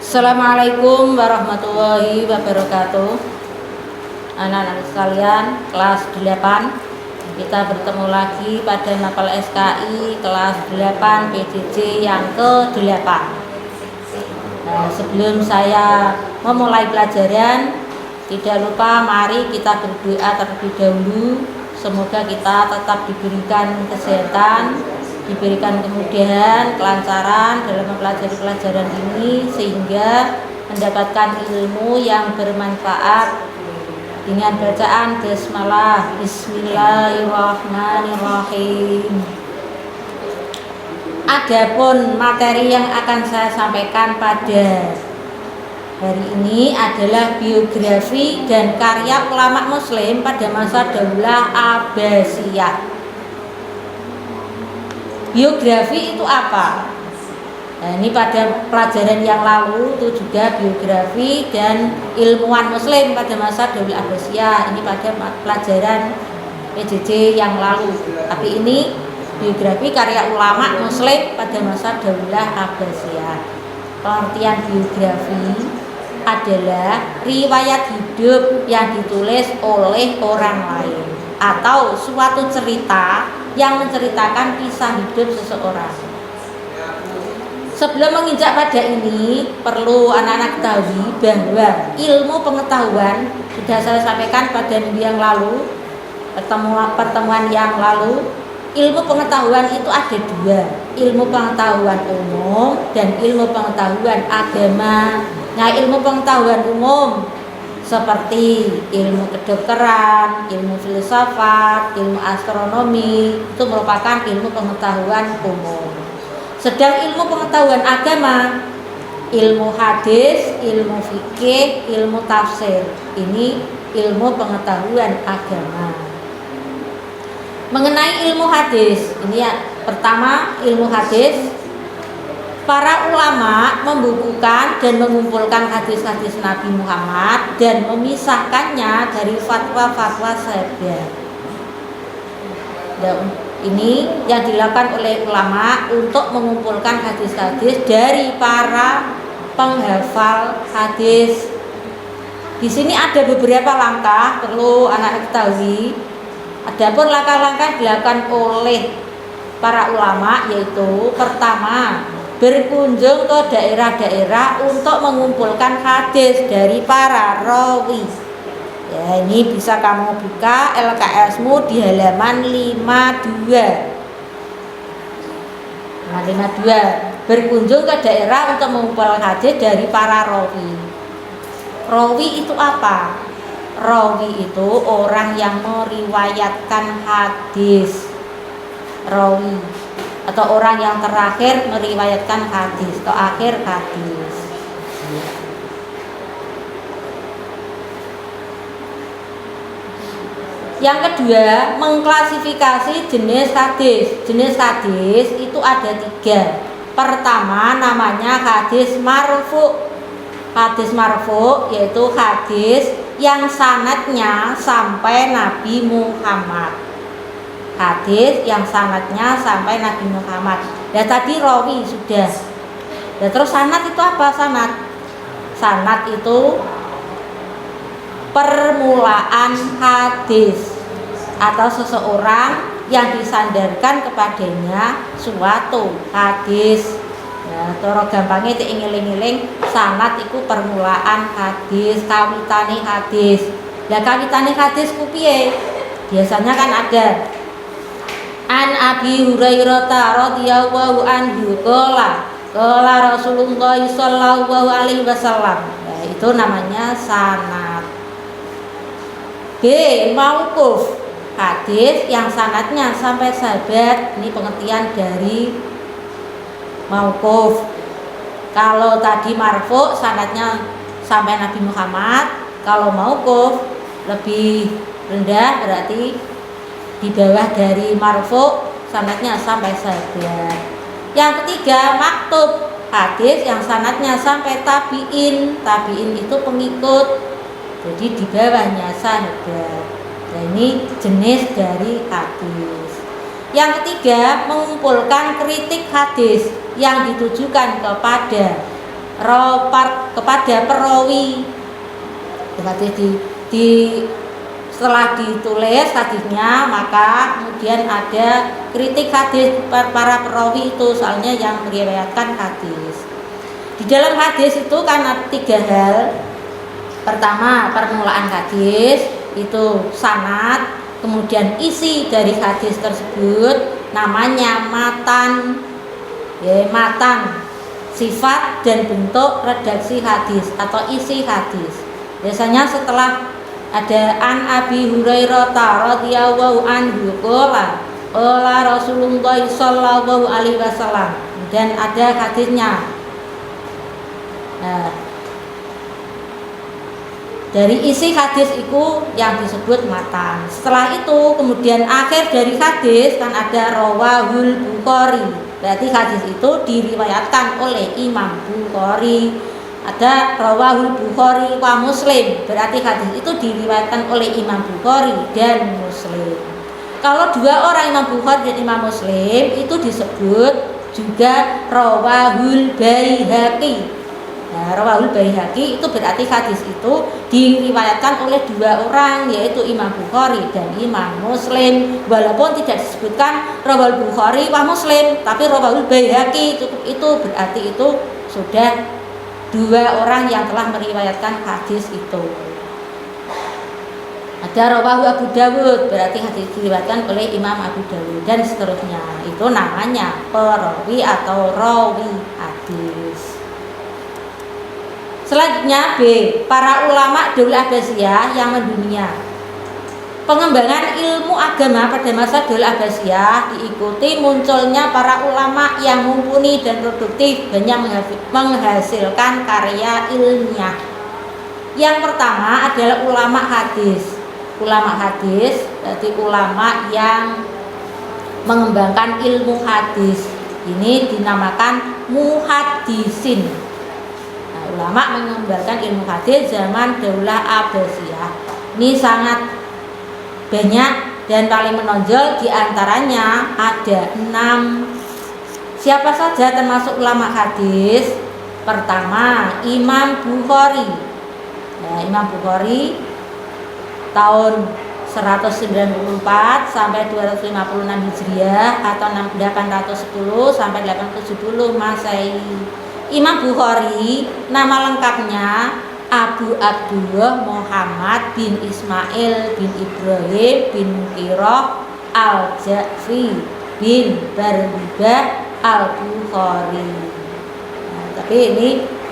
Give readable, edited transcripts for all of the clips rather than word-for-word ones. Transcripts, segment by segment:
Assalamualaikum warahmatullahi wabarakatuh. Anak-anak sekalian, kelas 8. Kita bertemu lagi pada mapel SKI kelas 8 PJJ yang ke-8. Sebelum saya memulai pelajaran, tidak lupa mari kita berdoa terlebih dahulu. Semoga kita tetap diberikan kesehatan, diberikan kemudahan, kelancaran dalam mempelajari pelajaran ini, sehingga mendapatkan ilmu yang bermanfaat dengan bacaan basmalah. Bismillahirrahmanirrahim. Adapun materi yang akan saya sampaikan pada hari ini adalah biografi dan karya ulama muslim pada masa Daulah Abbasiyah. Biografi itu apa? Nah, ini pada pelajaran yang lalu itu juga biografi dan ilmuwan muslim pada masa Daulah Abbasiyah. Ini pada pelajaran PJJ yang lalu. Tapi ini biografi karya ulama muslim pada masa Daulah Abbasiyah. Pengertian biografi adalah riwayat hidup yang ditulis oleh orang lain atau suatu cerita yang menceritakan kisah hidup seseorang. Sebelum menginjak pada ini, perlu anak-anak ketahui bahwa ilmu pengetahuan sudah saya sampaikan pada minggu yang lalu, pertemuan yang lalu. Ilmu pengetahuan itu ada dua, ilmu pengetahuan umum dan ilmu pengetahuan agama. Nah, ilmu pengetahuan umum seperti ilmu kedokteran, ilmu filsafat, ilmu astronomi itu merupakan ilmu pengetahuan umum. Sedang ilmu pengetahuan agama, ilmu hadis, ilmu fikih, ilmu tafsir, ini ilmu pengetahuan agama. Mengenai ilmu hadis, ini ya, pertama ilmu hadis, para ulama membukukan dan mengumpulkan hadis-hadis Nabi Muhammad dan memisahkannya dari fatwa-fatwa sahabat. Dan ini yang dilakukan oleh ulama untuk mengumpulkan hadis-hadis dari para penghafal hadis. Di sini ada beberapa langkah perlu anak ketahui. Adapun langkah-langkah dilakukan oleh para ulama, yaitu pertama, berkunjung ke daerah-daerah untuk mengumpulkan hadis dari para rawi. Ya, ini bisa kamu buka LKS-mu di halaman 52. 52. Berkunjung ke daerah untuk mengumpulkan hadis dari para rawi. Rawi itu apa? Rawi itu orang yang meriwayatkan hadis. Rawi atau orang yang terakhir meriwayatkan hadis atau akhir hadis. Yang kedua, mengklasifikasi jenis hadis. Jenis hadis itu ada 3. Pertama, namanya hadis marfu. Hadis marfu yaitu hadis yang sanadnya sampai Nabi Muhammad. Hadis yang sanadnya sampai Nabi Muhammad. Ya tadi rawi sudah. Ya terus sanad itu apa sanad? Sanad itu permulaan hadis atau seseorang yang disandarkan kepadanya suatu hadis. Ya, cara gampangnya itu ngiling-ngiling, sanad itu permulaan hadis, kawitane hadis. Lah kawitane hadis ku piye? Biasanya kan ada An Abi Hurairah radhiyallahu anhu qala Rasulullah sallallahu alaihi wasallam. Nah, itu namanya sanad. B. Mauquf, hadis yang sanadnya sampai sahabat. Ini pengertian dari mauquf. Kalau tadi marfu sanadnya sampai Nabi Muhammad, kalau mauquf lebih rendah, berarti di bawah dari marfu, sanadnya sampai sahabat. Yang ketiga, maktub, hadis yang sanadnya sampai tabi'in. Tabi'in itu pengikut, jadi di bawahnya sahabat. Nah, ini jenis dari hadis. Yang ketiga, mengumpulkan kritik hadis yang ditujukan kepada kepada perawi. Hadis setelah ditulis hadisnya, maka kemudian ada kritik hadis para perawi itu, soalnya yang meriwayatkan hadis. Di dalam hadis itu kan ada 3 hal. Pertama, permulaan hadis itu sanad, kemudian isi dari hadis tersebut namanya matan, ya, matan, sifat dan bentuk redaksi hadis atau isi hadis. Biasanya setelah ada an Abi Hurairah radhiyallahu anhu qala Rasulullah sallallahu alaihi wasallam, dan ada hadisnya. Nah, dari isi hadis itu yang disebut matan. Setelah itu kemudian akhir dari hadis kan ada rawahul Bukhari. Berarti hadis itu diriwayatkan oleh Imam Bukhari. Ada rawahul Bukhari wa Muslim. Berarti hadis itu diriwayatkan oleh Imam Bukhari dan Muslim. Kalau 2 orang Imam Bukhari dan Imam Muslim itu disebut juga rawahul Baihaqi. Nah, rawahul Baihaqi itu berarti hadis itu diriwayatkan oleh 2 orang, yaitu Imam Bukhari dan Imam Muslim. Walaupun tidak disebutkan rawahul Bukhari wa Muslim, tapi rawahul Baihaqi cukup, itu berarti itu sudah 2 orang yang telah meriwayatkan hadis itu. Ada rawahu Abu Dawud, berarti hadis diriwayatkan oleh Imam Abu Dawud, dan seterusnya. Itu namanya perawi atau rawi hadis. Selanjutnya B, para ulama Daul Abbasiyah yang mendunia. Pengembangan ilmu agama pada masa Daul Abbasiyah diikuti munculnya para ulama yang mumpuni dan produktif, banyak menghasilkan karya ilmiah. Yang pertama adalah ulama hadis. Ulama hadis berarti ulama yang mengembangkan ilmu hadis. Ini dinamakan muhaddisin. Nah, ulama mengembangkan ilmu hadis zaman Daulah Abbasiyah. Ini sangat banyak dan paling menonjol, diantaranya ada 6. Siapa saja termasuk ulama hadis? Pertama, Imam Bukhari. Nah, Imam Bukhari tahun 194 sampai 256 Hijriah atau 810 sampai 870 Masehi. Imam Bukhari nama lengkapnya Abu Abdullah Muhammad bin Ismail bin Ibrahim bin Mughirah al-Ja'fi bin Barbibah al-Bukhari. Nah, tapi ini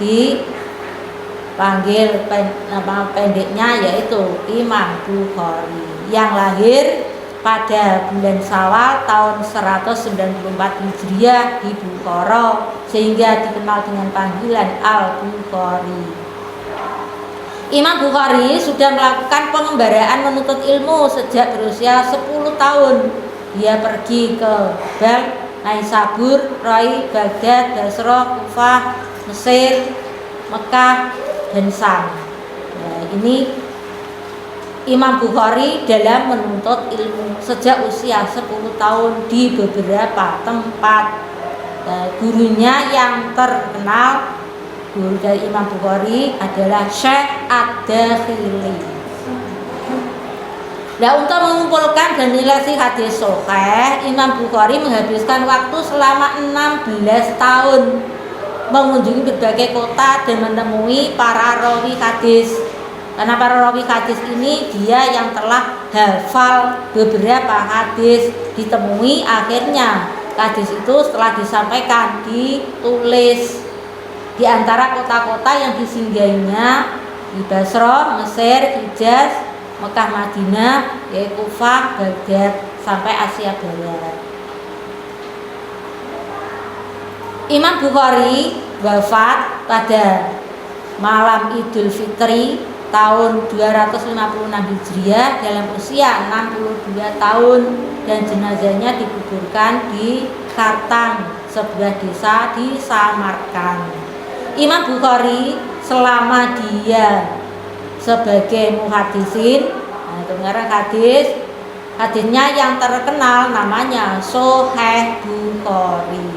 dipanggil nama pendeknya yaitu Imam Bukhari, yang lahir pada bulan Syawal tahun 194 Hijriah di Bukhara, sehingga dikenal dengan panggilan Al-Bukhari. Imam Bukhari sudah melakukan pengembaraan menuntut ilmu sejak berusia 10 tahun. Dia pergi ke Bal, Naisabur, Rai, Baghdad, Basrah, Kufah, Mesir, Mekah, dan Sam. Nah, ini Imam Bukhari dalam menuntut ilmu sejak usia 10 tahun di beberapa tempat. Nah, gurunya yang terkenal, guru dari Imam Bukhari adalah Syekh Ad-Dakhili. Nah, untuk mengumpulkan dan menilai hadis sahih, Imam Bukhari menghabiskan waktu selama 16 tahun mengunjungi berbagai kota dan menemui para rawi hadis. Karena para rawi hadis ini dia yang telah hafal beberapa hadis ditemui, akhirnya hadis itu setelah disampaikan ditulis. Di antara kota-kota yang disinggahinya di Basrah, Mesir, Hijaz, Mekah, Madinah, yaitu Kufah, Baghdad, sampai Asia Barat. Imam Bukhari wafat pada malam Idul Fitri tahun 256 Hijriah dalam usia 62 tahun, dan jenazahnya dikuburkan di Kartang, sebuah desa di Samarkand. Imam Bukhari selama dia sebagai muhaddisin, nah itu mengarang hadisnya yang terkenal namanya Sahih Bukhari.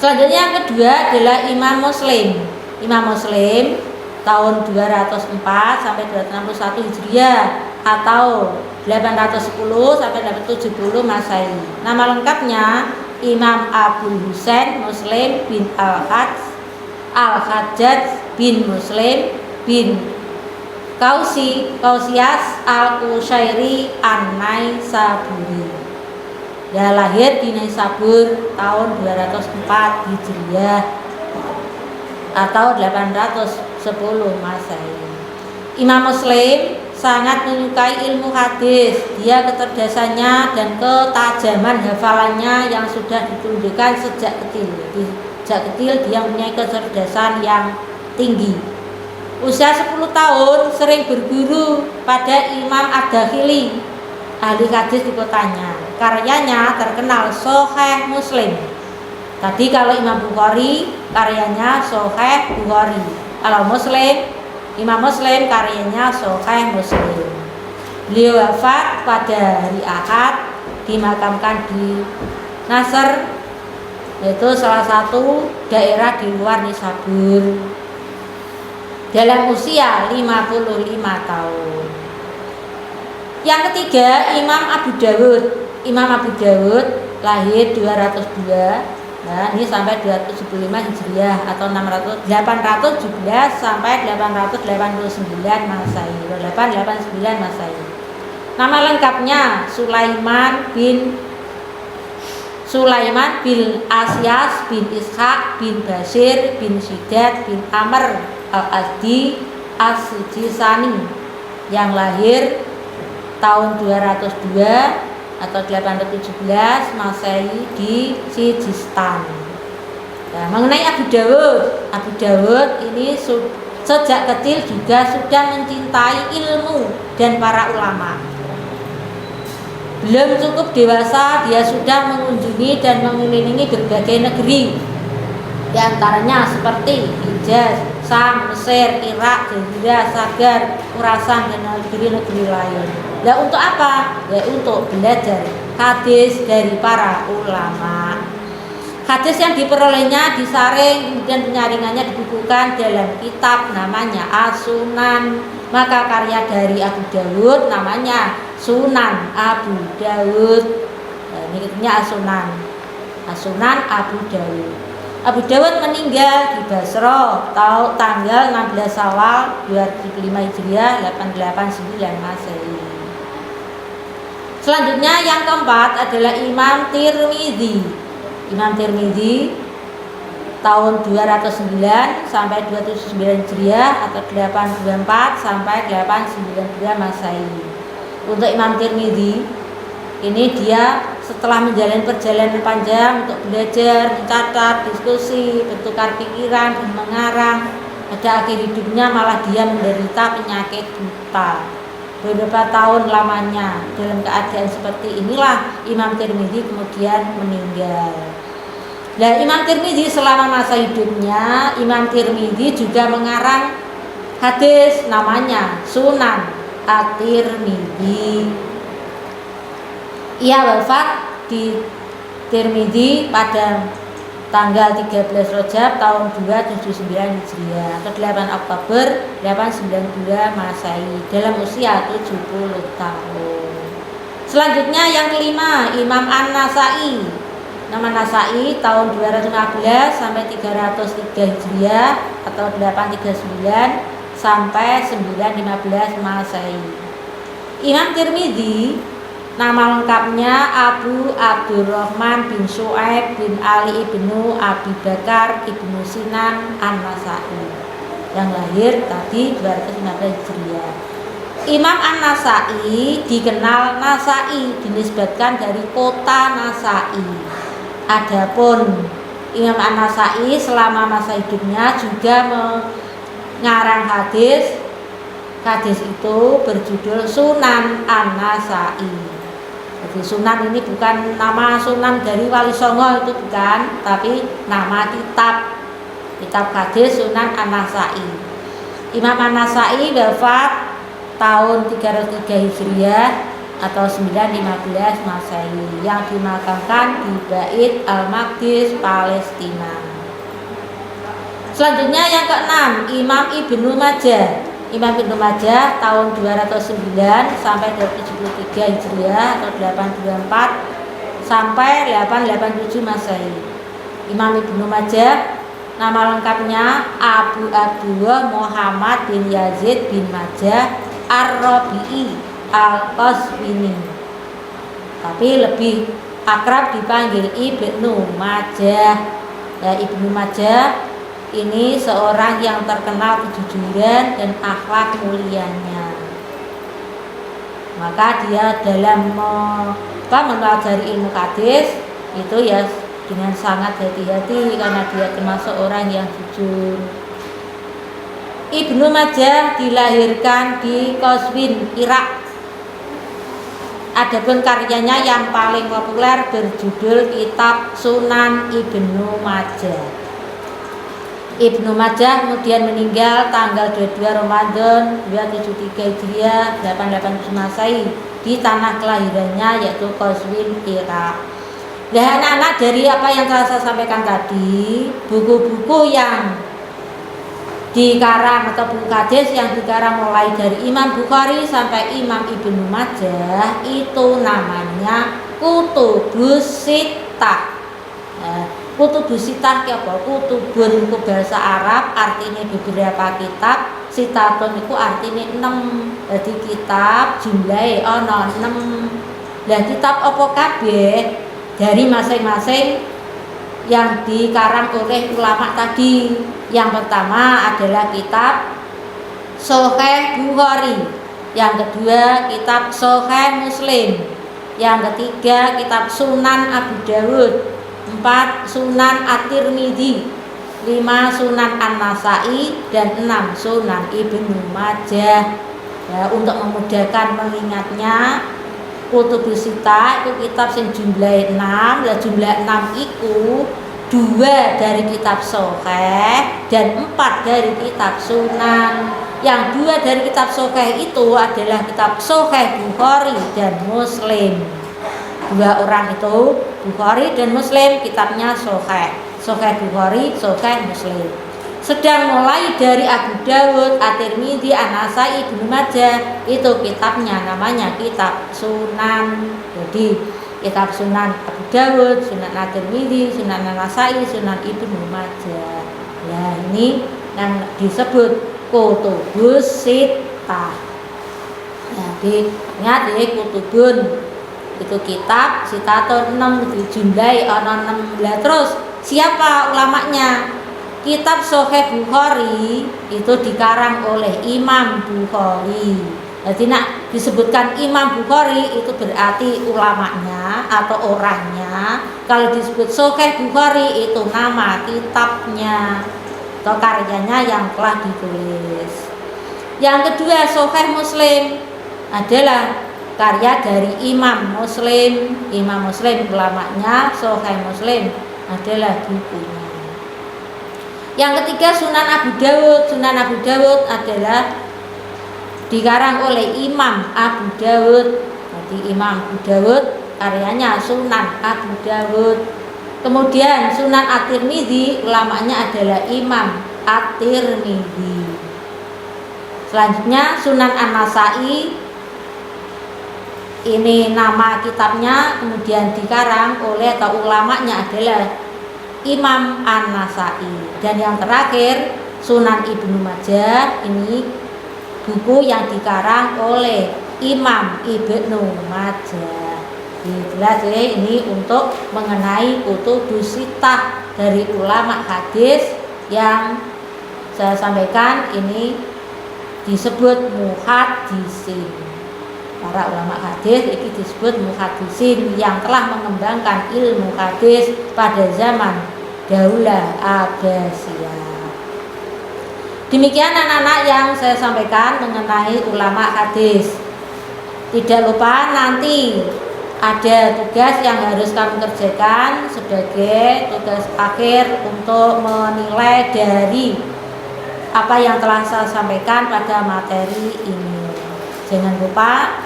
Selanjutnya yang kedua adalah Imam Muslim. Imam Muslim tahun 204 sampai 261 Hijriah atau 810 sampai 870 Masehi. Nama lengkapnya Imam Abu Husain Muslim bin Al-Hajjaj bin Muslim bin Kausiyas Al-Qushairi An-Naisaburi. Dia lahir di Naisabur tahun 204 Hijriah atau 810 Masehi. Imam Muslim sangat menyukai ilmu hadis. Dia kecerdasannya dan ketajaman hafalannya yang sudah ditunjukkan sejak kecil. Sejak kecil dia mempunyai kecerdasan yang tinggi. Usia 10 tahun sering berguru pada Imam Ad-Dakhili, ahli hadis di kotanya. Karyanya terkenal Sahih Muslim. Tadi kalau Imam Bukhari karyanya Sahih Bukhari. Kalau Muslim, Imam Muslim karyanya Sahih Muslim. Beliau wafat pada hari Ahad, dimakamkan di Nasr, yaitu salah satu daerah di luar Naisabur, dalam usia 55 tahun. Yang ketiga Imam Abu Dawud. Imam Abu Dawud lahir 202. Nah, ini sampai 275 Hijriah atau 817 sampai 889 Masehi. 889 Masehi. Nama lengkapnya Sulaiman bin Asyas bin Ishaq bin Basir bin Sidad bin Amr Al-Azdi As-Sijisani yang lahir tahun 202 atau 817 Masehi di Sijistan. Nah, mengenai Abu Dawud ini sejak kecil juga sudah mencintai ilmu dan para ulama. Belum cukup dewasa dia sudah mengunjungi dan mengelilingi berbagai negeri, di antaranya seperti Hijaz, Sam, Mesir, Irak, Jazirah, Sagar, Khurasan dan negeri-negeri lain. Nah, untuk apa? Ya, untuk belajar hadis dari para ulama. Hadis yang diperolehnya disaring dan penyaringannya dibukukan dalam kitab namanya As-Sunan. Maka karya dari Abu Dawud namanya Sunan Abu Dawud. Nah, ini kitanya As-Sunan Abu Dawud. Abu Dawud meninggal di Basra tanggal 16 Syawal 275 Hijriah 889 Masehi. Selanjutnya yang keempat adalah Imam Tirmidzi. Imam Tirmidzi tahun 209 sampai 209 Hijriah atau 824 sampai 892 Masehi. Untuk Imam Tirmidzi ini dia setelah menjalani perjalanan panjang untuk belajar, mencatat, diskusi, bertukar pikiran, dan mengarang, pada akhir hidupnya malah dia menderita penyakit buta. Beberapa tahun lamanya dalam keadaan seperti inilah Imam Tirmidzi kemudian meninggal. Nah, Imam Tirmidzi selama masa hidupnya, Imam Tirmidzi juga mengarang hadis namanya Sunan At-Tirmidzi. Ia wafat di Tirmidzi pada tanggal 13 Rajab tahun 279 Hijriah atau 8 Oktober 892 Masehi dalam usia 70 tahun. Selanjutnya yang kelima Imam An-Nasai. Nama Nasai tahun 215 sampai 303 Hijriah atau 839 sampai 915 Masehi. Imam Tirmidzi nama lengkapnya Abu Abdurrahman bin Syu'aib bin Ali ibnu Abi Bakar ibnu Sinan An-Nasai yang lahir tadi 215 Hijriah. Imam An-Nasai dikenal Nasai dinisbatkan dari kota Nasai. Adapun Imam An-Nasai selama masa hidupnya juga mengarang hadis. Hadis itu berjudul Sunan An-Nasai. Jadi Sunan ini bukan nama Sunan dari Wali Songo, itu bukan, tapi nama kitab hadis Sunan An-Nasai. Imam An-Nasai wafat tahun 303 Hijriah atau 915 Masehi yang dimakamkan di Bait Al-Maqdis, Palestina. Selanjutnya yang keenam, Imam Ibnu Majah. Imam Ibnu Majah tahun 209 sampai 273 Hijriah atau 824 sampai 887 Masehi. Imam Ibnu Majah nama lengkapnya Abu Abdullah Muhammad bin Yazid bin Majah Ar-Rabi'i Al-Qazwini, tapi lebih akrab dipanggil Ibnu Majah. Ya, Ibnu Majah ini seorang yang terkenal kejujuran dan akhlak mulianya. Maka dia dalam mempelajari ilmu hadis itu ya dengan sangat hati-hati karena dia termasuk orang yang jujur. Ibnu Majah dilahirkan di Qazwin, Irak. Adapun karyanya yang paling populer berjudul Kitab Sunan Ibnu Majah. Ibnu Majah kemudian meninggal tanggal 22 Ramadan 273 Hijriah 880 Masehi di tanah kelahirannya yaitu Qazwin, Irak. Nah, anak-anak, dari apa yang telah saya sampaikan tadi, buku-buku yang dikarang atau buku hadis yang dikarang mulai dari Imam Bukhari sampai Imam Ibnu Majah itu namanya Kutubus Sittah. Kutubus Sittah apa? Kutubun itu bahasa Arab artinya beberapa kitab, sitatun itu artinya 6. Jadi kitab jumlahnya ana 6. Lah kitab apa kabeh dari masing-masing yang dikarang oleh ulama tadi. Yang pertama adalah kitab Sahih Bukhari, yang kedua kitab Sahih Muslim, yang ketiga kitab Sunan Abu Dawud, 4 Sunan At-Tirmidzi, 5 Sunan An-Nasai, dan 6 Sunan Ibnu Majah. Ya, untuk memudahkan mengingatnya, Kutubus Sittah itu kitab yang jumlahnya 6. Lah jumlah 6 itu 2 dari kitab Sahih dan 4 dari kitab Sunan. Yang 2 dari kitab Sahih itu adalah kitab Sahih Bukhari dan Muslim. 2 orang itu, Bukhari dan Muslim, kitabnya Sahih. Sahih Bukhari, Sahih Muslim. Sedang mulai dari Abu Dawud, At-Tirmidzi, An-Nasai, Ibnu Majah itu kitabnya namanya kitab Sunan. Jadi kitab Sunan Abu Dawud, Sunan At-Tirmidzi, Sunan An-Nasai, Sunan Ibnu Majah. Nah, ini yang disebut Kutubus Sittah. Jadi ingat ya, kutubun itu kitab, sitatun 6 dijumlahi ana 6. Terus siapa ulamanya? Kitab Sahih Bukhari itu dikarang oleh Imam Bukhari. Jadi nak disebutkan Imam Bukhari itu berarti ulamanya atau orangnya. Kalau disebut Sahih Bukhari itu nama kitabnya atau karyanya yang telah ditulis. Yang kedua Sahih Muslim adalah karya dari Imam Muslim. Imam Muslim ulamanya, Sahih Muslim adalah bukunya. Yang ketiga Sunan Abu Dawud. Sunan Abu Dawud adalah dikarang oleh Imam Abu Dawud. Jadi Imam Abu Dawud karyanya Sunan Abu Dawud. Kemudian Sunan At-Tirmidzi ulamanya adalah Imam At-Tirmidzi. Selanjutnya Sunan An-Nasai, ini nama kitabnya, kemudian dikarang oleh atau ulamanya adalah Imam An-Nasai. Dan yang terakhir Sunan Ibnu Majah, ini buku yang dikarang oleh Imam Ibnu Majah. Jelas ya, ini untuk mengenai Kutubus Sittah dari ulama hadis yang saya sampaikan ini disebut muhaddisin. Para ulama hadis ini disebut muhaddisin yang telah mengembangkan ilmu hadis pada zaman Daulah Abbasiyah. Demikian anak-anak yang saya sampaikan mengenai ulama hadis. Tidak lupa nanti ada tugas yang harus kami kerjakan sebagai tugas akhir untuk menilai dari apa yang telah saya sampaikan pada materi ini. Jangan lupa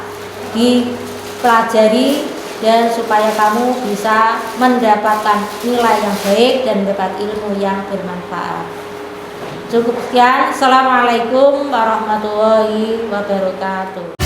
pelajari dan supaya kamu bisa mendapatkan nilai yang baik dan mendapat ilmu yang bermanfaat. Cukup sekian. Assalamualaikum warahmatullahi wabarakatuh.